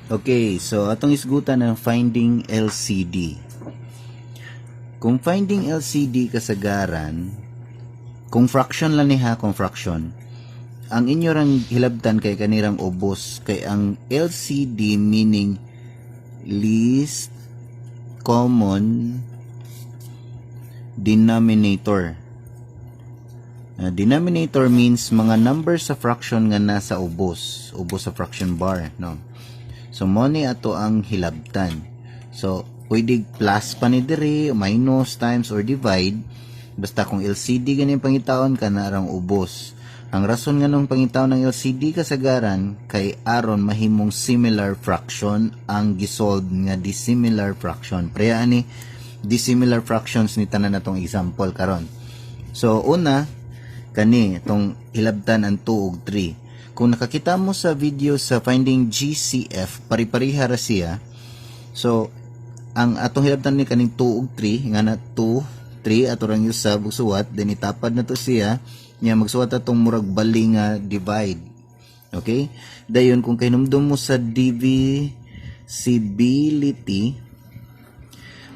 Okay, so atong isgutan ang finding LCD. Kung finding LCD kasagaran, kung fraction lang niha, kung fraction, ang inyo rang hilabtan kay kanirang ubos, kay ang LCD meaning least common denominator. Denominator means mga numbers sa fraction nga nasa ubos sa fraction bar, no? So mo ni ato ang hilabtan. So pwede plus pa ni diri, minus, times, or divide. Basta kung LCD ganing pangitaon ka na arang ubos. Ang rason nga nung pangitaon ng LCD kasagaran kay aron mahimong similar fraction ang gisolve nga dissimilar fraction. Preya ani dissimilar fractions ni tanan natong example karon. So una kani itong hilabtan ang 2 ug 3. Kung nakakita mo sa video sa finding GCF, pari-pariha ra siya. So ang atong hilabtan ni kaning 2 ug 3 nga na 2, 3 ato rang usab og suwat, then itapad na to siya nya magsuwat atong murag bali nga divide. Okay? Dayon kung kahinumdum mo sa divisibility,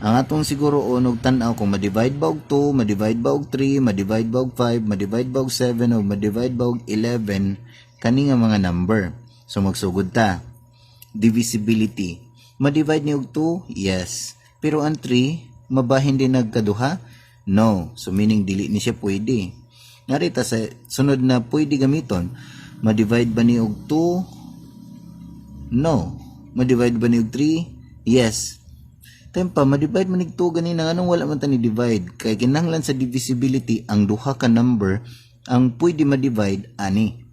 ang atong siguro unog tan-aw kung ma-divide ba og 2, ma-divide ba og 3, ma-divide ba og 5, ma-divide ba og 7, o ma-divide ba og 11 kani nga mga number. So magsugod ta. Divisibility. Ma-divide ni og 2? Yes. Pero ang 3, mabahin din nagkaduha? No. So meaning dili ni siya pwede. Narita sa sunod na pwede gamiton, ma-divide ba ni og 2? No. Ma-divide ba ni og 3? Yes. Tempa, ma-divide manig 2 ganina, anong wala man ta ni divide? Kay kinahanglan sa divisibility, ang duha ka number, ang pwede ma-divide, ani.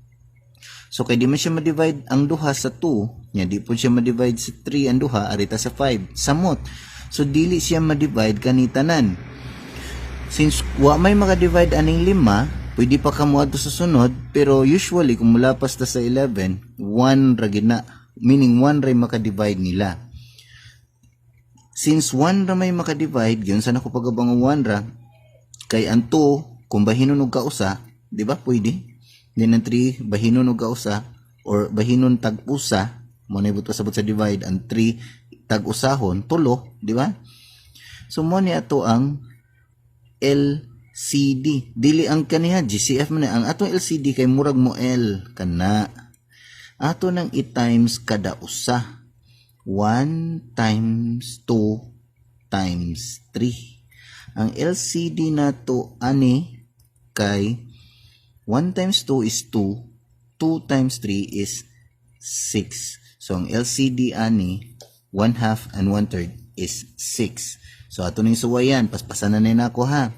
So, kay di man siya ma-divide ang duha sa 2, nya di po siya ma-divide sa 3 ang duha, arita sa 5, samot. So, dili siya ma-divide kanitanan. Since wa may maka-divide aning 5, pwede pa ka mo adto sa sunod, pero usually, kung mulapas ta sa 11, 1 ra gina, meaning 1 ra maka-divide nila. Since 1 ra may maka-divide, yun sa nako pagabang 1 ra, kay ang 2, kung bahinon og kausa, di ba pwede? Then ang 3, bahinon og kausa, or bahinon tag-usa, mo na ibutwa sabot sa divide, ang 3, tag-usahon, tulo, di ba? So mo ni ato ang LCD. Dili ang kaniha, GCF man ang atong LCD kay murag mo L, kana. Ato nang i-times kada usa. 1 times 2 times 3. Ang LCD na to ani kay 1 times 2 is 2, 2 times 3 is 6. So ang LCD ani 1/2 and 1/3 is 6. So ato ning suwayan, paspasan na nina ako ha.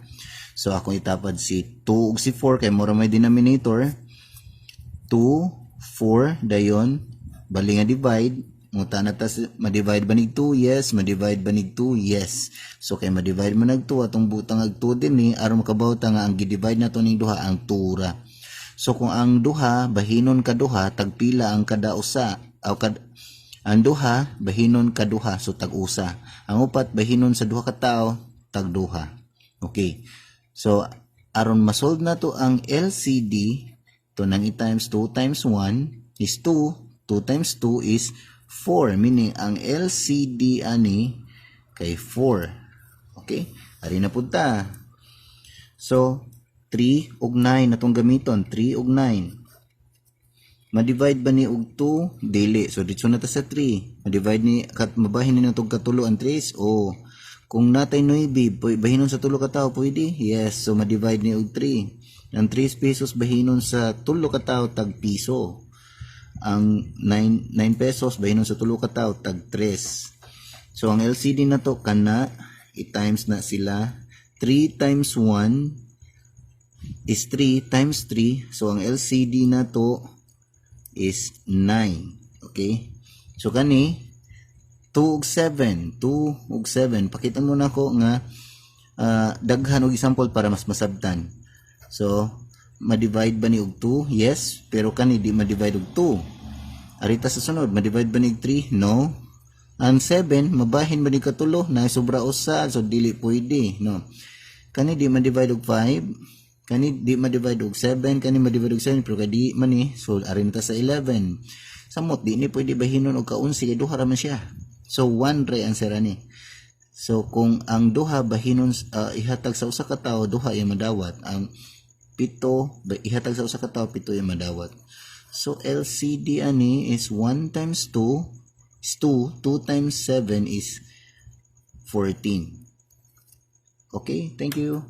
So akong itapad si 2 ug si 4 kay mura may denominator. 2, 4 dayon bali nga divide. Muta na tas ma-divide ba nig 2? Yes. Ma-divide ba nig 2? Yes. So kay ma-divide man nag 2 atong butang ag 2 din ni aron makabawta nga ang gi-divide nato ning duha ang 2 ra. So kung ang duha bahinon ka duha tagpila ang kada usa aw ang duha bahinon ka duha so tag-usa. Ang upat bahinon sa duha ka tawo tag-duha. Okay. So aron ma-solve nato ang LCD to nang i-times 2 times 1 is 2. 2 times 2 is 4, meaning ang LCD ani kay 4. Okay? Ari na punta. So, 3 ug 9 natong gamiton. 3 ug 9. Ma-divide ba ni og 2? Dili. So, dito na ta sa 3. Ma-divide ni, mabahin ni natong katulo ang 3? O, kung natay 9, bahinon sa tulo ka tao, pwede? Yes. So, ma-divide ni og 3. Ang 3 pesos bahinon sa tulo ka tao, tag piso. Ang 9 pesos bahinon sa tulo ka tawo tag 3. So ang LCD na to kana i-times na sila. 3 times 1 is 3 times 3. So ang LCD na to is 9. Okay? So kani 2 ug 7. 2 ug 7. Pakita mo na ko nga daghan og example para mas masabtan. So ma-divide ba ni og 2? Yes, pero kani di ma-divide og 2. Arita sa sunod, ma-divide ba ni og 3? No. Ang 7, mabahin ba ni katulo? Na sobra usa, so dili pwede, no. Kani di ma-divide og 5, kani di ma-divide og 7, kani ma-divide og 7, pero kadi man ni, so arinta sa 11. Samot di ni pwede bahinon og ka-11 kay duha ra man siya. So 1 ra answer ani. So kung ang duha bahinon ihatag sa usa ka tawo, duha ay madawat. Ang 7 ihatag sa usa ka tawo, 7 ay madawat. So LCD ani is 1 times 2 is 2, 2 times 7 is 14. Okay, thank you.